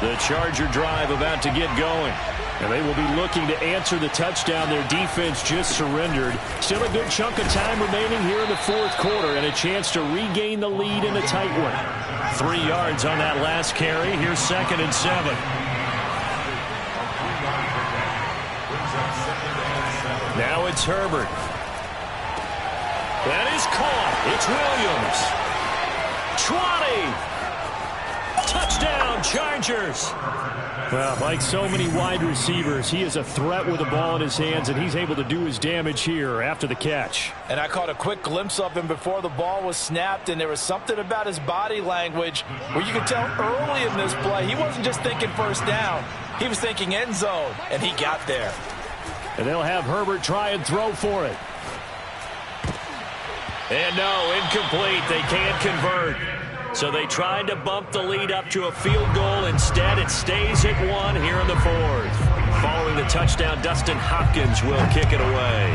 The Charger drive about to get going. And they will be looking to answer the touchdown their defense just surrendered. Still a good chunk of time remaining here in the 4th quarter and a chance to regain the lead in a tight one. 3 yards on that last carry. Here's 2nd and 7. Now it's Herbert. That is caught. It's Williams. 20. Touchdown, Chargers. Well, like so many wide receivers, he is a threat with the ball in his hands, and he's able to do his damage here after the catch. And I caught a quick glimpse of him before the ball was snapped, and there was something about his body language where you could tell early in this play he wasn't just thinking first down. He was thinking end zone, and he got there. And they'll have Herbert try and throw for it. And no, incomplete. They can't convert. So they tried to bump the lead up to a field goal. Instead, it stays at 1 here in the 4th. Following the touchdown, Dustin Hopkins will kick it away.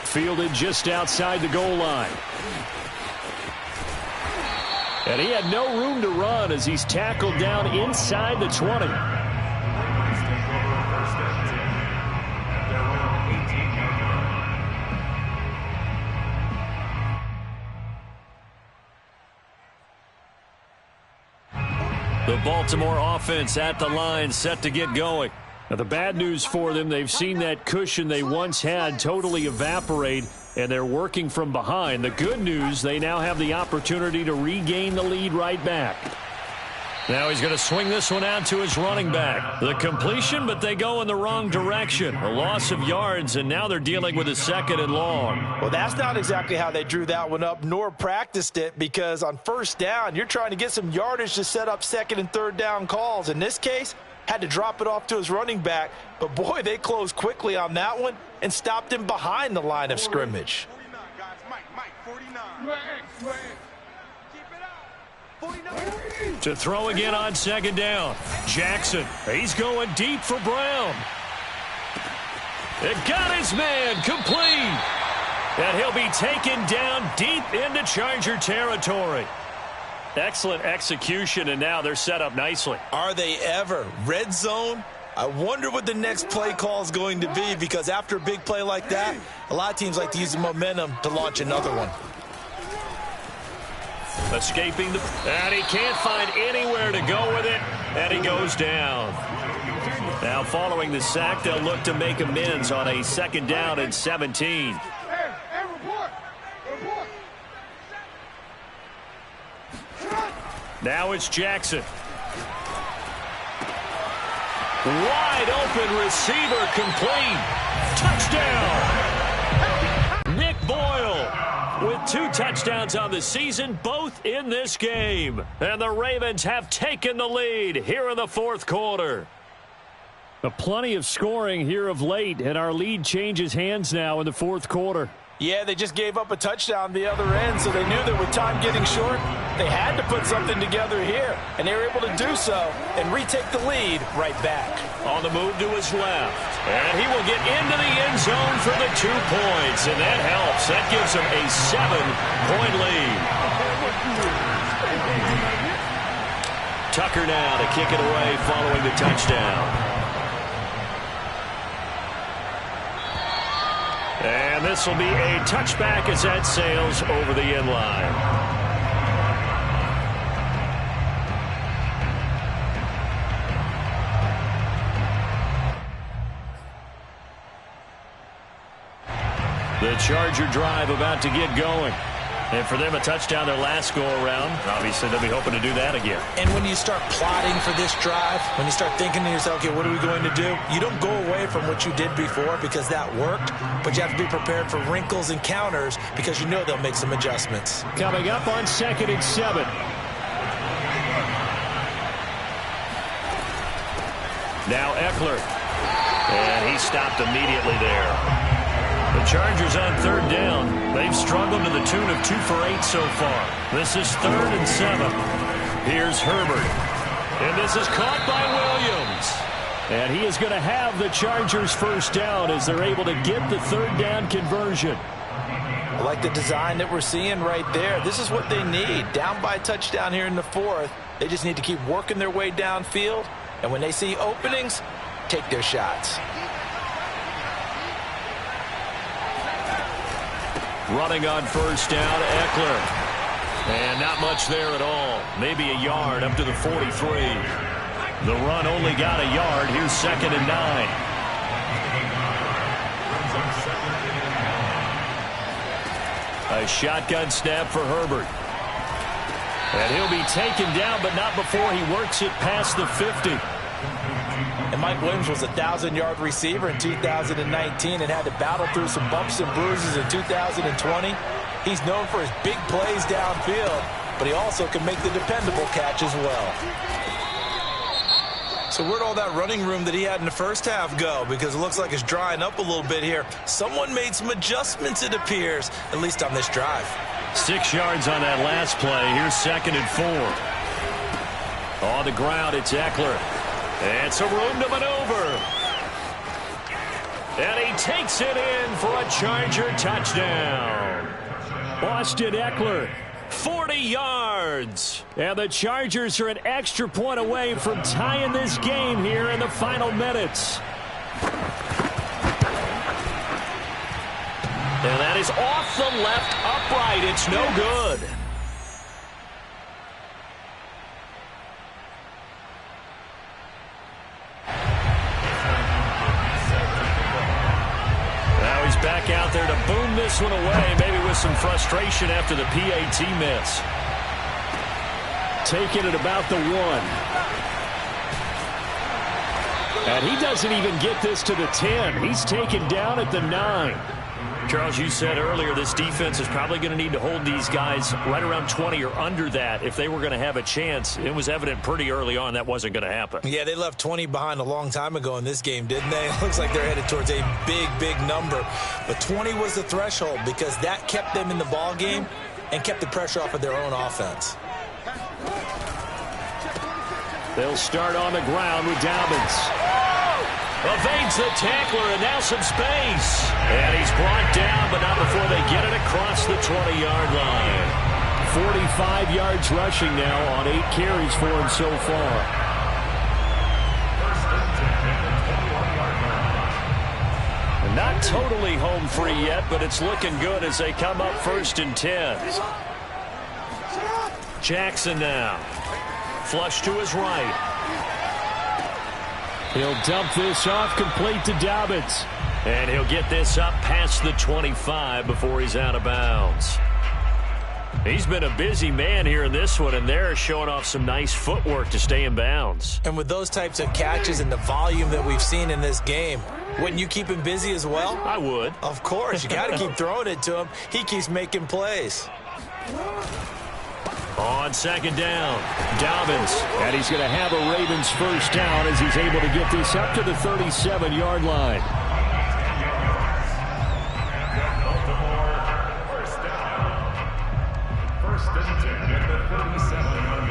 Fielded just outside the goal line. And he had no room to run as he's tackled down inside the 20. The Baltimore offense at the line, set to get going. Now, the bad news for them, they've seen that cushion they once had totally evaporate, and they're working from behind. The good news, they now have the opportunity to regain the lead right back. Now he's going to swing this one out to his running back. The completion, but they go in the wrong direction. A loss of yards, and now they're dealing with a 2nd and long. Well, that's not exactly how they drew that one up, nor practiced it, because on first down, you're trying to get some yardage to set up 2nd and 3rd down calls. In this case, had to drop it off to his running back, but boy, they closed quickly on that one and stopped him behind the line of scrimmage. 49, guys. Mike, 49. Keep it up. 49. To throw again on 2nd down. Jackson, he's going deep for Brown. It got his man complete. And he'll be taken down deep into Charger territory. Excellent execution, and now they're set up nicely. Are they ever? Red zone? I wonder what the next play call is going to be, because after a big play like that, a lot of teams like to use the momentum to launch another one. Escaping and he can't find anywhere to go with it, and he goes down. Now following the sack, they'll look to make amends on a 2nd down and 17. Now it's Jackson. Wide open receiver complete. Touchdown. Nick Boyle with 2 touchdowns on the season, both in this game. And the Ravens have taken the lead here in the 4th quarter. Plenty of scoring here of late, and our lead changes hands now in the 4th quarter. Yeah, they just gave up a touchdown the other end, so they knew that with time getting short, they had to put something together here. And they were able to do so and retake the lead right back. On the move to his left. And he will get into the end zone for the 2 points. And that helps. That gives him a 7-point lead. Tucker now to kick it away following the touchdown. And this will be a touchback as that sails over the end line. The Charger drive about to get going. And for them, a touchdown their last go-around. Obviously, they'll be hoping to do that again. And when you start plotting for this drive, when you start thinking to yourself, okay, what are we going to do? You don't go away from what you did before because that worked, but you have to be prepared for wrinkles and counters because you know they'll make some adjustments. Coming up on 2nd and 7. Now Eckler. And he stopped immediately there. The Chargers on 3rd down. They've struggled to the tune of 2 for 8 so far. This is 3rd and 7. Here's Herbert. And this is caught by Williams. And he is going to have the Chargers' 1st down as they're able to get the 3rd down conversion. I like the design that we're seeing right there. This is what they need. Down by a touchdown here in the 4th. They just need to keep working their way downfield. And when they see openings, take their shots. Running on 1st down, Eckler. And not much there at all. Maybe a yard up to the 43. The run only got a yard. Here's 2nd and 9. A shotgun snap for Herbert. And he'll be taken down, but not before he works it past the 50. And Mike Williams was a 1,000-yard receiver in 2019 and had to battle through some bumps and bruises in 2020. He's known for his big plays downfield, but he also can make the dependable catch as well. So where'd all that running room that he had in the first half go? Because it looks like it's drying up a little bit here. Someone made some adjustments, it appears, at least on this drive. 6 yards on that last play. Here's 2nd and 4. On the ground, it's Eckler. And some room to maneuver. And he takes it in for a Charger touchdown. Austin Eckler, 40 yards. And the Chargers are an extra point away from tying this game here in the final minutes. And that is off the left upright. It's no good. Now he's back out there to boom this one away, maybe with some frustration after the PAT miss. Taking it about the 1. And he doesn't even get this to the 10. He's taken down at the 9. Charles, you said earlier this defense is probably going to need to hold these guys right around 20 or under that if they were going to have a chance. It was evident pretty early on that wasn't going to happen. Yeah, they left 20 behind a long time ago in this game, didn't they? It looks like they're headed towards a big, big number. But 20 was the threshold because that kept them in the ball game and kept the pressure off of their own offense. They'll start on the ground with Dobbins. Evades the tackler, and now some space. And he's brought down, but not before they get it across the 20-yard line. 45 yards rushing now on 8 carries for him so far. Not totally home free yet, but it's looking good as they come up 1st and 10. Jackson now. Flush to his right. He'll dump this off complete to Dobbins. And he'll get this up past the 25 before he's out of bounds. He's been a busy man here in this one, and they're showing off some nice footwork to stay in bounds. And with those types of catches and the volume that we've seen in this game, wouldn't you keep him busy as well? I would. Of course. You got to keep throwing it to him. He keeps making plays. On 2nd down, Dobbins. And he's going to have a Ravens first down as he's able to get this up to the 37-yard line. First and 10 at the 37-yard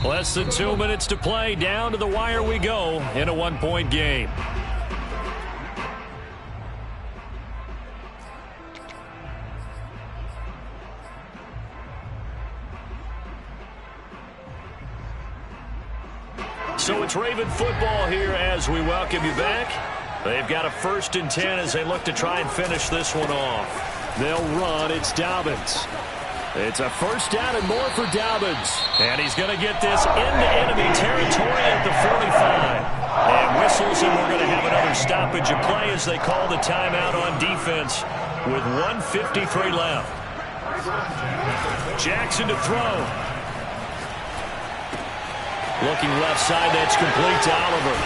line. Less than 2 minutes to play. Down to the wire we go in a 1-point game. So it's Raven football here as we welcome you back. They've got a 1st and 10 as they look to try and finish this one off. They'll run. It's Dobbins. It's a first down and more for Dobbins. And he's going to get this into enemy territory at the 45. And whistles, and we're going to have another stoppage of play as they call the timeout on defense with 1:53 left. Jackson to throw. Looking left side, that's complete to Oliver.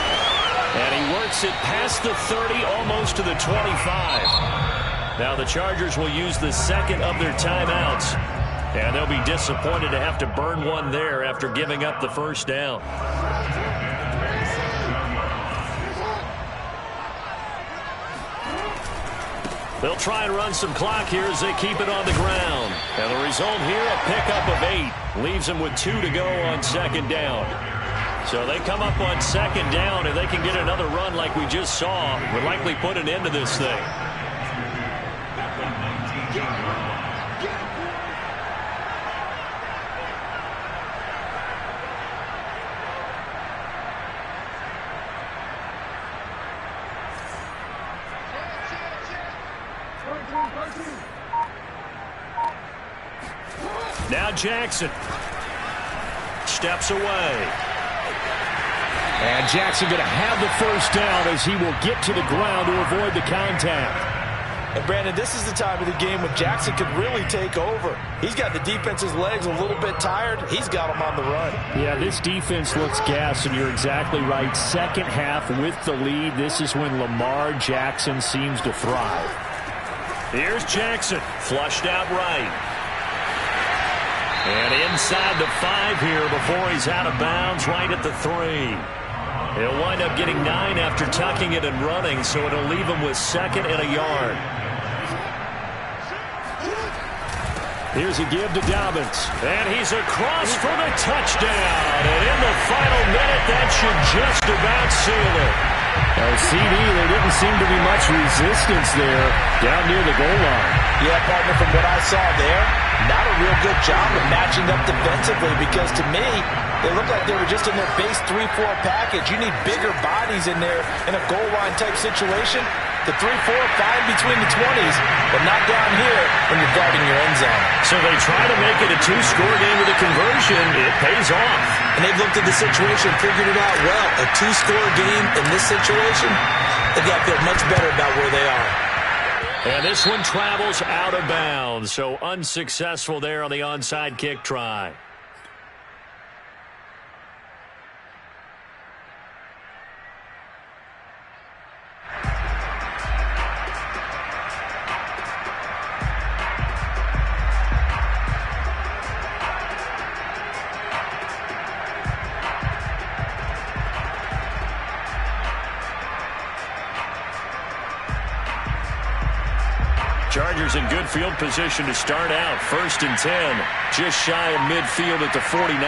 And he works it past the 30, almost to the 25. Now the Chargers will use the 2nd of their timeouts. And they'll be disappointed to have to burn one there after giving up the first down. They'll try and run some clock here as they keep it on the ground. And the result here, a pickup of 8. Leaves them with 2 to go on 2nd down. So they come up on 2nd down, and they can get another run like we just saw. Would likely put an end to this thing. Now Now Jackson steps away. And Jackson going to have the first down as he will get to the ground to avoid the contact. And Brandon, this is the time of the game when Jackson could really take over. He's got the defense's legs a little bit tired. He's got them on the run. Yeah, this defense looks gassed, and you're exactly right. Second half with the lead, this is when Lamar Jackson seems to thrive. Here's Jackson, flushed out right. And inside the 5 here before he's out of bounds, right at the 3. He'll wind up getting 9 after tucking it and running, so it'll leave him with 2nd and a yard. Here's a give to Dobbins. And he's across for the touchdown. And in the final minute, that should just about seal it. CD, there didn't seem to be much resistance there down near the goal line. Yeah, partner, from what I saw there, not a real good job of matching up defensively, because to me, they looked like they were just in their base 3-4 package. You need bigger bodies in there in a goal line type situation. The 3-4, fine between the 20s, but not down here when you're guarding your end zone. So they try to make it a 2-score game with a conversion. It pays off. And they've looked at the situation, figured it out well. A 2-score game in this situation, they've got to feel much better about where they are. And this one travels out of bounds, so unsuccessful there on the onside kick try. Chargers in good field position to start out. 1st and 10. Just shy of midfield at the 49.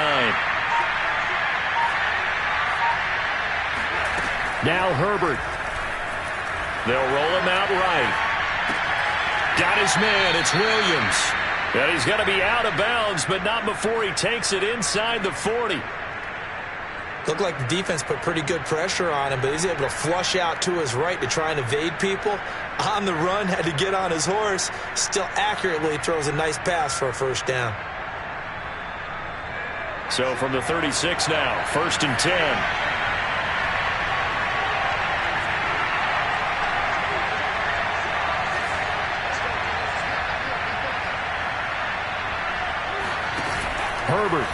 Now Herbert. They'll roll him out right. Got his man. It's Williams. And he's going to be out of bounds, but not before he takes it inside the 40. Looked like the defense put pretty good pressure on him, but he's able to flush out to his right to try and evade people. On the run, had to get on his horse. Still accurately throws a nice pass for a first down. So from the 36 now, 1st and 10. Herbert.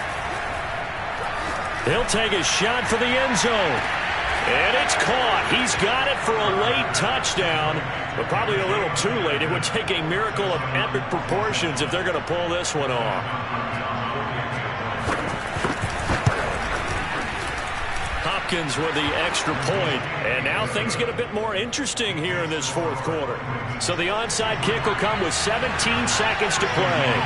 He'll take a shot for the end zone. And it's caught. He's got it for a late touchdown, but probably a little too late. It would take a miracle of epic proportions if they're going to pull this one off. Hopkins with the extra point. And now things get a bit more interesting here in this 4th quarter. So the onside kick will come with 17 seconds to play.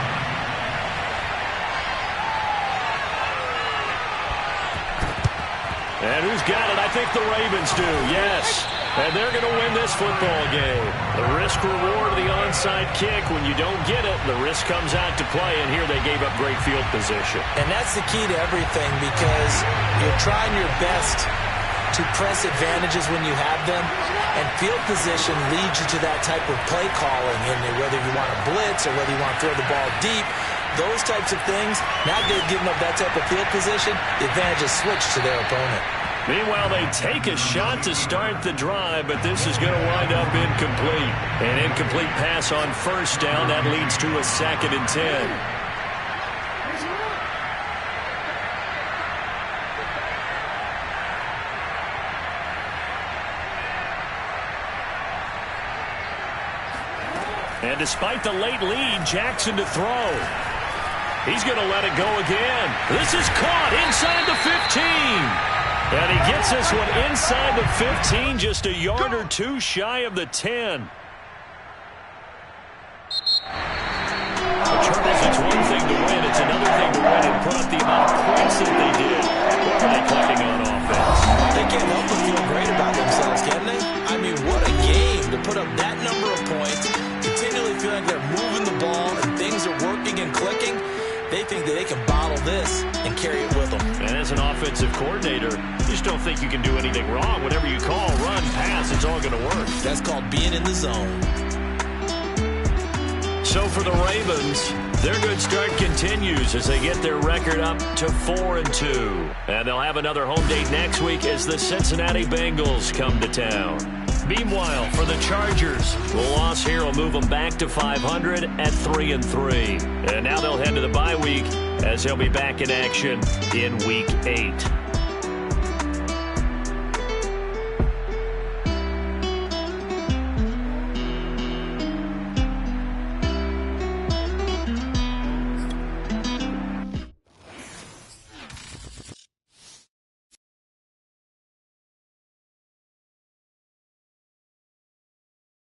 And who's got it? I think the Ravens do, yes. And they're going to win this football game. The risk-reward of the onside kick, when you don't get it, the risk comes out to play, and here they gave up great field position. And that's the key to everything, because you're trying your best to press advantages when you have them, and field position leads you to that type of play calling, and whether you want to blitz or whether you want to throw the ball deep, those types of things. Now they've given up that type of field position, the advantage is switched to their opponent. Meanwhile, they take a shot to start the drive, but this is going to wind up incomplete. An incomplete pass on 1st down. That leads to a 2nd and 10. And despite the late lead, Jackson to throw. He's going to let it go again. This is caught inside the 15. And he gets this one inside the 15, just a yard or two shy of the 10. The Turtles, it's one thing to win. It's another thing to win and put up the amount of points that they did. What are they clicking on offense? They can't help but feel great about themselves, can they? I mean, what a game to put up that number of points, continually feeling like they're moving the ball and things are working and clicking. They think that they can bottle this and carry it with them. And as an offensive coordinator, you just don't think you can do anything wrong. Whatever you call, run, pass, it's all going to work. That's called being in the zone. So for the Ravens, Their good start continues as they get their record up to 4-2. And they'll have another home date next week as the Cincinnati Bengals come to town. Meanwhile, for the Chargers, the loss here will move them back to 500 at 3-3. And now they'll head to the bye week as they'll be back in action in Week 8.